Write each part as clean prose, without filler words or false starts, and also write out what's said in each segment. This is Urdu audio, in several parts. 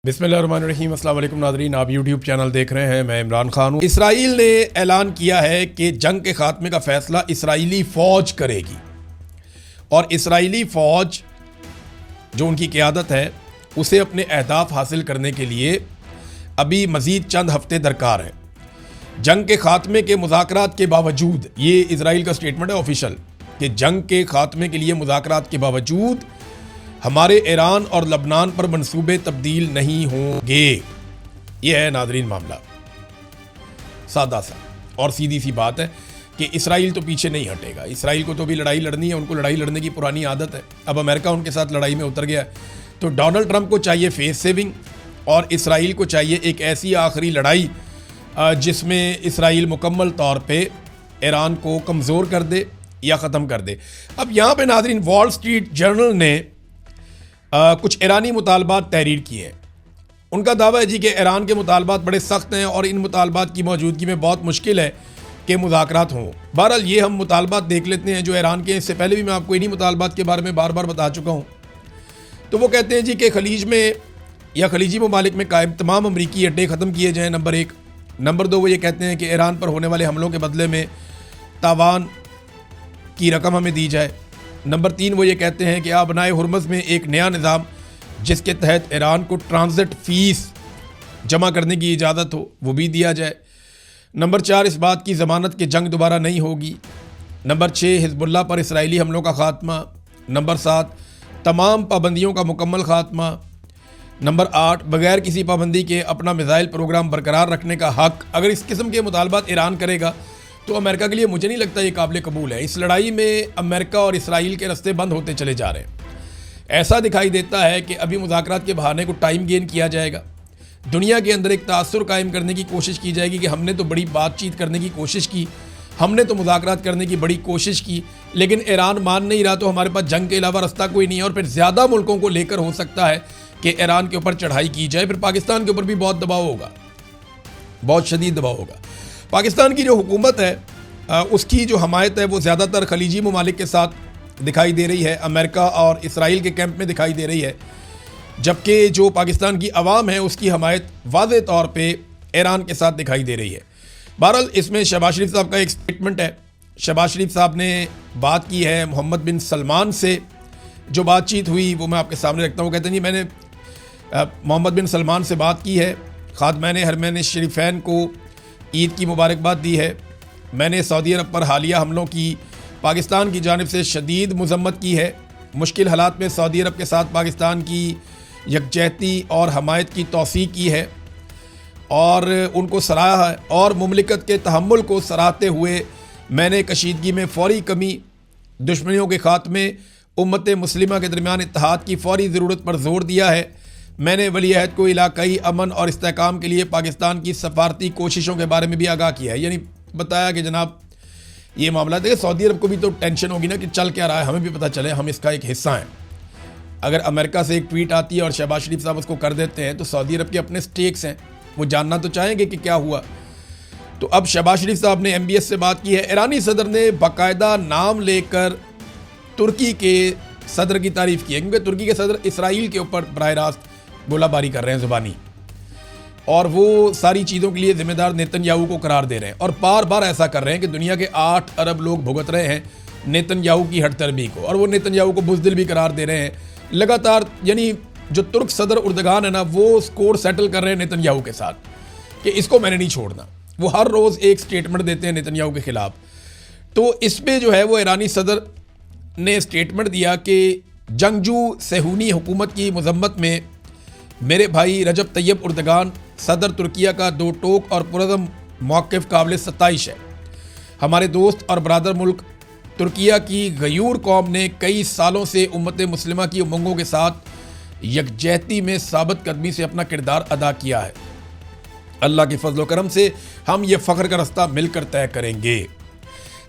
بسم اللہ الرحمن الرحیم۔ السلام علیکم ناظرین، آپ یوٹیوب چینل دیکھ رہے ہیں، میں عمران خان ہوں۔ اسرائیل نے اعلان کیا ہے کہ جنگ کے خاتمے کا فیصلہ اسرائیلی فوج کرے گی، اور اسرائیلی فوج جو ان کی قیادت ہے اسے اپنے اہداف حاصل کرنے کے لیے ابھی مزید چند ہفتے درکار ہیں۔ جنگ کے خاتمے کے مذاکرات کے باوجود، یہ اسرائیل کا سٹیٹمنٹ ہے آفیشل، کہ جنگ کے خاتمے کے لیے مذاکرات کے باوجود ہمارے ایران اور لبنان پر منصوبے تبدیل نہیں ہوں گے۔ یہ ہے ناظرین معاملہ، سادہ سا اور سیدھی سی بات ہے کہ اسرائیل تو پیچھے نہیں ہٹے گا۔ اسرائیل کو تو بھی لڑائی لڑنی ہے، ان کو لڑائی لڑنے کی پرانی عادت ہے۔ اب امریکہ ان کے ساتھ لڑائی میں اتر گیا ہے، تو ڈونلڈ ٹرمپ کو چاہیے فیس سیونگ، اور اسرائیل کو چاہیے ایک ایسی آخری لڑائی جس میں اسرائیل مکمل طور پہ ایران کو کمزور کر دے یا ختم کر دے۔ اب یہاں پہ ناظرین وال سٹریٹ جرنل نے کچھ ایرانی مطالبات تحریر کیے ہیں۔ ان کا دعویٰ ہے کہ ایران کے مطالبات بڑے سخت ہیں اور ان مطالبات کی موجودگی میں بہت مشکل ہے کہ مذاکرات ہوں۔ بہرحال یہ ہم مطالبات دیکھ لیتے ہیں جو ایران کے، اس سے پہلے بھی میں آپ کو انہی مطالبات کے بارے میں بار بار بتا چکا ہوں۔ تو وہ کہتے ہیں کہ خلیج میں یا خلیجی ممالک میں قائم تمام امریکی اڈے ختم کیے جائیں، نمبر 1۔ نمبر 2، وہ یہ کہتے ہیں کہ ایران پر ہونے والے حملوں کے بدلے میں تاوان کی رقم ہمیں دی جائے۔ نمبر 3، وہ یہ کہتے ہیں کہ آبنائے ہرمز میں ایک نیا نظام جس کے تحت ایران کو ٹرانزٹ فیس جمع کرنے کی اجازت ہو، وہ بھی دیا جائے۔ نمبر 4، اس بات کی ضمانت کہ جنگ دوبارہ نہیں ہوگی۔ نمبر 6، حزب اللہ پر اسرائیلی حملوں کا خاتمہ۔ نمبر 7، تمام پابندیوں کا مکمل خاتمہ۔ نمبر 8، بغیر کسی پابندی کے اپنا میزائل پروگرام برقرار رکھنے کا حق۔ اگر اس قسم کے مطالبات ایران کرے گا تو امریکہ کے لیے مجھے نہیں لگتا یہ قابل قبول ہے۔ اس لڑائی میں امریکہ اور اسرائیل کے رستے بند ہوتے چلے جا رہے ہیں۔ ایسا دکھائی دیتا ہے کہ ابھی مذاکرات کے بہانے کو ٹائم گین کیا جائے گا، دنیا کے اندر ایک تاثر قائم کرنے کی کوشش کی جائے گی کہ ہم نے تو بڑی بات چیت کرنے کی کوشش کی، ہم نے تو مذاکرات کرنے کی بڑی کوشش کی، لیکن ایران مان نہیں رہا، تو ہمارے پاس جنگ کے علاوہ رستہ کوئی نہیں ہے۔ اور پھر زیادہ ملکوں کو لے کر ہو سکتا ہے کہ ایران کے اوپر چڑھائی کی جائے، پھر پاکستان کے اوپر بھی بہت دباؤ ہوگا، بہت شدید دباؤ ہوگا۔ پاکستان کی جو حکومت ہے اس کی جو حمایت ہے وہ زیادہ تر خلیجی ممالک کے ساتھ دکھائی دے رہی ہے، امریکہ اور اسرائیل کے کیمپ میں دکھائی دے رہی ہے، جبکہ جو پاکستان کی عوام ہے اس کی حمایت واضح طور پہ ایران کے ساتھ دکھائی دے رہی ہے۔ بہرحال اس میں شہباز شریف صاحب کا ایک سٹیٹمنٹ ہے۔ شہباز شریف صاحب نے بات کی ہے محمد بن سلمان سے، جو بات چیت ہوئی وہ میں آپ کے سامنے رکھتا ہوں۔ کہتے ہیں میں نے محمد بن سلمان سے بات کی ہے، خادمین حرمین شریفین کو عید کی مبارکباد دی ہے، میں نے سعودی عرب پر حالیہ حملوں کی پاکستان کی جانب سے شدید مذمت کی ہے، مشکل حالات میں سعودی عرب کے ساتھ پاکستان کی یکجہتی اور حمایت کی توثیق کی ہے، اور ان کو سراہا ہے، اور مملکت کے تحمل کو سراہتے ہوئے میں نے کشیدگی میں فوری کمی، دشمنیوں کے خاتمے، امت مسلمہ کے درمیان اتحاد کی فوری ضرورت پر زور دیا ہے۔ میں نے ولی عہد کو علاقائی امن اور استحکام کے لیے پاکستان کی سفارتی کوششوں کے بارے میں بھی آگاہ کیا ہے، یعنی بتایا کہ جناب یہ معاملہ دیکھیں، سعودی عرب کو بھی تو ٹینشن ہوگی نا کہ چل کیا رہا ہے، ہمیں بھی پتہ چلے، ہم اس کا ایک حصہ ہیں۔ اگر امریکہ سے ایک ٹویٹ آتی ہے اور شہباز شریف صاحب اس کو کر دیتے ہیں تو سعودی عرب کے اپنے سٹیکس ہیں، وہ جاننا تو چاہیں گے کہ کیا ہوا۔ تو اب شہباز شریف صاحب نے MBS سے بات کی ہے۔ ایرانی صدر نے باقاعدہ نام لے کر ترکی کے صدر کی تعریف کی ہے، کیونکہ ترکی کے صدر اسرائیل کے اوپر براہ راست گولہ باری کر رہے ہیں زبانی، اور وہ ساری چیزوں کے لیے ذمہ دار نیتن یاہو کو قرار دے رہے ہیں، اور بار بار ایسا کر رہے ہیں کہ دنیا کے 8 ارب لوگ بھگت رہے ہیں نیتن یاہو کی ہٹ درمی کو، اور وہ نیتن یاہو کو بزدل بھی قرار دے رہے ہیں لگاتار۔ یعنی جو ترک صدر اردگان ہے نا، وہ سکور سیٹل کر رہے ہیں نیتن یاہو کے ساتھ کہ اس کو میں نے نہیں چھوڑنا۔ وہ ہر روز ایک سٹیٹمنٹ دیتے ہیں نیتن یاہو کے خلاف۔ تو اس پہ جو ہے وہ ایرانی صدر نے سٹیٹمنٹ دیا کہ جنگجو صہیونی حکومت کی مذمت میں میرے بھائی رجب طیب اردگان صدر ترکیہ کا دو ٹوک اور پرعزم موقف قابل ستائش ہے۔ ہمارے دوست اور برادر ملک ترکیہ کی غیور قوم نے کئی سالوں سے امت مسلمہ کی امنگوں کے ساتھ یکجہتی میں ثابت قدمی سے اپنا کردار ادا کیا ہے۔ اللہ کے فضل و کرم سے ہم یہ فخر کا رستہ مل کر طے کریں گے۔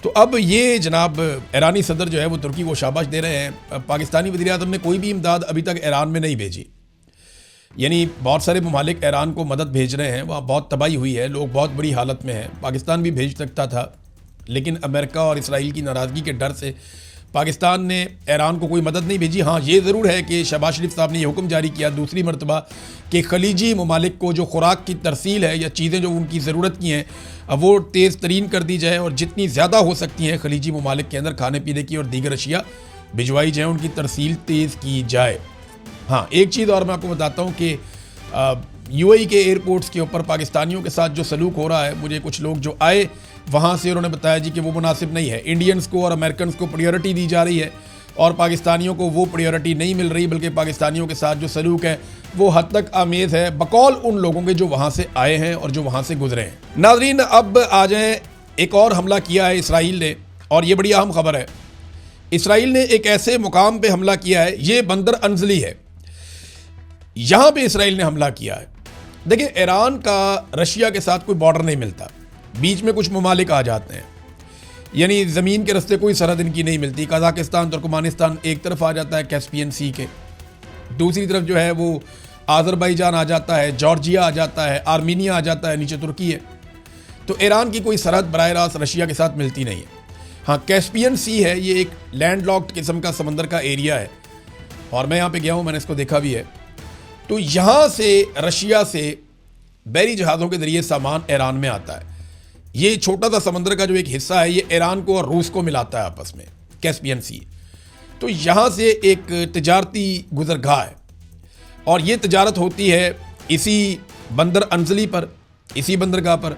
تو اب یہ جناب ایرانی صدر جو ہے وہ ترکی کو شاباش دے رہے ہیں۔ پاکستانی وزیر اعظم نے کوئی بھی امداد ابھی تک ایران میں نہیں بھیجی، یعنی بہت سارے ممالک ایران کو مدد بھیج رہے ہیں، وہاں بہت تباہی ہوئی ہے، لوگ بہت بڑی حالت میں ہیں۔ پاکستان بھی بھیج سکتا تھا، لیکن امریکہ اور اسرائیل کی ناراضگی کے ڈر سے پاکستان نے ایران کو کوئی مدد نہیں بھیجی. ہاں یہ ضرور ہے کہ شہباز شریف صاحب نے یہ حکم جاری کیا دوسری مرتبہ کہ خلیجی ممالک کو جو خوراک کی ترسیل ہے یا چیزیں جو ان کی ضرورت کی ہیں وہ تیز ترین کر دی جائے اور جتنی زیادہ ہو سکتی ہیں خلیجی ممالک کے اندر کھانے پینے کی اور دیگر اشیاء بھجوائی جائیں, ان کی ترسیل تیز کی جائے. ہاں ایک چیز اور میں آپ کو بتاتا ہوں کہ یو اے ای کے ایئرپورٹس کے اوپر پاکستانیوں کے ساتھ جو سلوک ہو رہا ہے, مجھے کچھ لوگ جو آئے وہاں سے انہوں نے بتایا جی کہ وہ مناسب نہیں ہے. انڈینز کو اور امریکنز کو پریورٹی دی جا رہی ہے اور پاکستانیوں کو وہ پریورٹی نہیں مل رہی, بلکہ پاکستانیوں کے ساتھ جو سلوک ہے وہ حد تک آمیز ہے بقول ان لوگوں کے جو وہاں سے آئے ہیں اور جو وہاں سے گزرے ہیں. ناظرین اب آ جائیں, ایک اور حملہ کیا ہے اسرائیل نے, اور یہ بڑی اہم خبر ہے. اسرائیل نے ایک ایسے مقام پہ حملہ کیا ہے, یہ بندر انزلی ہے, یہاں پہ اسرائیل نے حملہ کیا ہے. دیکھیں ایران کا رشیا کے ساتھ کوئی بارڈر نہیں ملتا, بیچ میں کچھ ممالک آ جاتے ہیں, یعنی زمین کے رستے کوئی سرحد ان کی نہیں ملتی. قزاقستان ترکمانستان ایک طرف آ جاتا ہے کیسپین سی کے, دوسری طرف جو ہے وہ آذربائیجان آ جاتا ہے, جارجیا آ جاتا ہے, آرمینیا آ جاتا ہے, نیچے ترکی ہے. تو ایران کی کوئی سرحد براہ راست رشیا کے ساتھ ملتی نہیں ہے. ہاں کیسپین سی ہے, یہ ایک لینڈ لاکڈ قسم کا سمندر کا ایریا ہے, اور میں یہاں پہ گیا ہوں, میں نے اس کو دیکھا بھی ہے. تو یہاں سے رشیا سے بحری جہازوں کے ذریعے سامان ایران میں آتا ہے. یہ چھوٹا سا سمندر کا جو ایک حصہ ہے یہ ایران کو اور روس کو ملاتا ہے آپس میں, کیسپین سی. تو یہاں سے ایک تجارتی گزرگاہ ہے, اور یہ تجارت ہوتی ہے اسی بندر انزلی پر, اسی بندرگاہ پر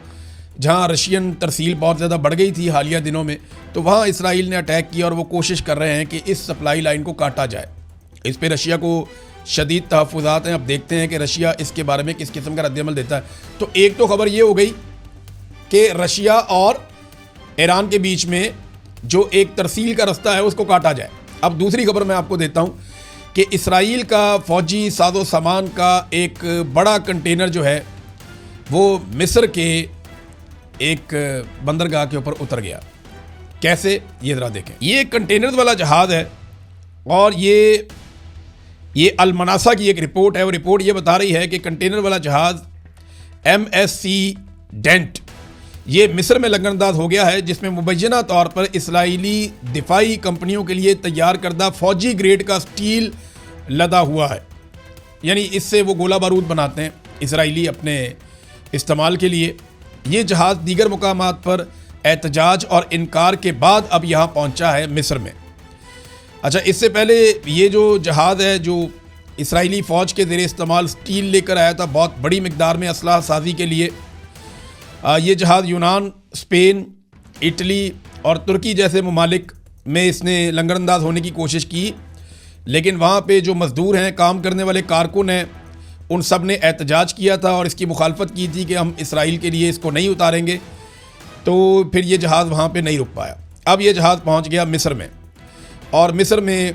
جہاں رشین ترسیل بہت زیادہ بڑھ گئی تھی حالیہ دنوں میں. تو وہاں اسرائیل نے اٹیک کیا اور وہ کوشش کر رہے ہیں کہ اس سپلائی لائن کو کاٹا جائے. اس پہ رشیا کو شدید تحفظات ہیں. اب دیکھتے ہیں کہ رشیا اس کے بارے میں کس قسم کا رد عمل دیتا ہے. تو ایک تو خبر یہ ہو گئی کہ رشیا اور ایران کے بیچ میں جو ایک ترسیل کا رستہ ہے اس کو کاٹا جائے. اب دوسری خبر میں آپ کو دیتا ہوں کہ اسرائیل کا فوجی ساز و سامان کا ایک بڑا کنٹینر جو ہے وہ مصر کے ایک بندرگاہ کے اوپر اتر گیا. کیسے, یہ ذرا دیکھیں. یہ ایک کنٹینر والا جہاز ہے, اور یہ المناسا کی ایک رپورٹ ہے. وہ رپورٹ یہ بتا رہی ہے کہ کنٹینر والا جہاز MSC ڈینٹ یہ مصر میں لنگرانداز ہو گیا ہے, جس میں مبینہ طور پر اسرائیلی دفاعی کمپنیوں کے لیے تیار کردہ فوجی گریڈ کا سٹیل لدا ہوا ہے. یعنی اس سے وہ گولہ بارود بناتے ہیں اسرائیلی اپنے استعمال کے لیے. یہ جہاز دیگر مقامات پر احتجاج اور انکار کے بعد اب یہاں پہنچا ہے مصر میں. اچھا, اس سے پہلے یہ جو جہاز ہے جو اسرائیلی فوج کے زیر استعمال سٹیل لے کر آیا تھا بہت بڑی مقدار میں اسلحہ سازی کے لیے. یہ جہاز یونان, اسپین, اٹلی اور ترکی جیسے ممالک میں اس نے لنگرانداز ہونے کی کوشش کی, لیکن وہاں پہ جو مزدور ہیں, کام کرنے والے کارکن ہیں, ان سب نے احتجاج کیا تھا اور اس کی مخالفت کی تھی کہ ہم اسرائیل کے لیے اس کو نہیں اتاریں گے. تو پھر یہ جہاز وہاں پہ نہیں رک پایا. اب یہ جہاز پہنچ گیا مصر میں, اور مصر میں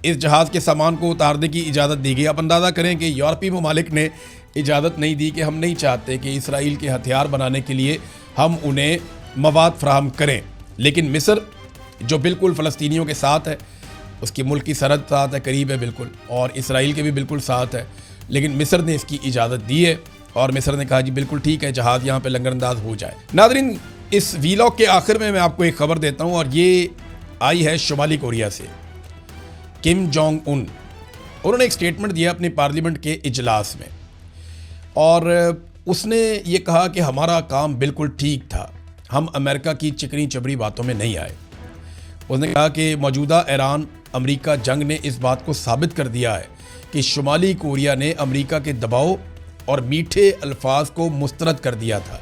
اس جہاز کے سامان کو اتارنے کی اجازت دی گئی. اب اندازہ کریں کہ یورپی ممالک نے اجازت نہیں دی کہ ہم نہیں چاہتے کہ اسرائیل کے ہتھیار بنانے کے لیے ہم انہیں مواد فراہم کریں, لیکن مصر جو بالکل فلسطینیوں کے ساتھ ہے, اس کی ملک کی سرحد ساتھ ہے, قریب ہے بالکل, اور اسرائیل کے بھی بالکل ساتھ ہے, لیکن مصر نے اس کی اجازت دی ہے اور مصر نے کہا جی بالکل ٹھیک ہے, جہاز یہاں پہ لنگرانداز ہو جائے. ناظرین اس ویلاگ کے آخر میں آپ کو ایک خبر دیتا ہوں, اور یہ آئی ہے شمالی کوریا سے. کم جونگ ان, انہوں نے ایک سٹیٹمنٹ دیا اپنی پارلیمنٹ کے اجلاس میں, اور اس نے یہ کہا کہ ہمارا کام بالکل ٹھیک تھا, ہم امریکہ کی چکنی چبری باتوں میں نہیں آئے. اس نے کہا کہ موجودہ ایران امریکہ جنگ نے اس بات کو ثابت کر دیا ہے کہ شمالی کوریا نے امریکہ کے دباؤ اور میٹھے الفاظ کو مسترد کر دیا تھا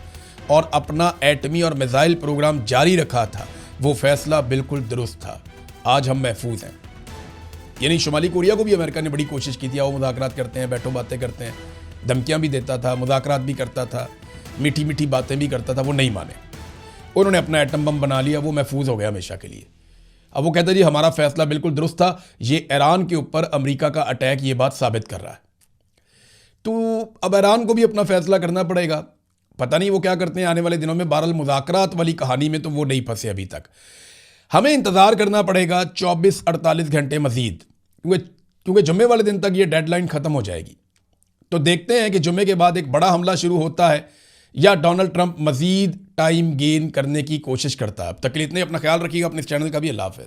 اور اپنا ایٹمی اور میزائل پروگرام جاری رکھا تھا. وہ فیصلہ بالکل درست تھا, آج ہم محفوظ ہیں. یعنی شمالی کوریا کو بھی امریکہ نے بڑی کوشش کی تھی, وہ مذاکرات کرتے ہیں, بیٹھو باتیں کرتے ہیں, دھمکیاں بھی دیتا تھا, مذاکرات بھی کرتا تھا, میٹھی میٹھی باتیں بھی کرتا تھا, وہ نہیں مانے. انہوں نے اپنا ایٹم بم بنا لیا, وہ محفوظ ہو گیا ہمیشہ کے لیے. اب وہ کہتا ہے جی ہمارا فیصلہ بالکل درست تھا. یہ ایران کے اوپر امریکہ کا اٹیک یہ بات ثابت کر رہا ہے. تو اب ایران کو بھی اپنا فیصلہ کرنا پڑے گا. پتہ نہیں وہ کیا کرتے ہیں آنے والے دنوں میں. بہرحال مذاکرات والی کہانی میں تو وہ نہیں پھنسے ابھی تک. ہمیں انتظار کرنا پڑے گا 24-48 گھنٹے مزید, کیونکہ جمعے والے دن تک یہ ڈیڈ لائن ختم ہو جائے گی. تو دیکھتے ہیں کہ جمعے کے بعد ایک بڑا حملہ شروع ہوتا ہے یا ڈونلڈ ٹرمپ مزید ٹائم گین کرنے کی کوشش کرتا ہے. اب تک کے لیے اتنے, اپنا خیال رکھیے گا, اپنے اس چینل کا بھی. اللہ حافظ.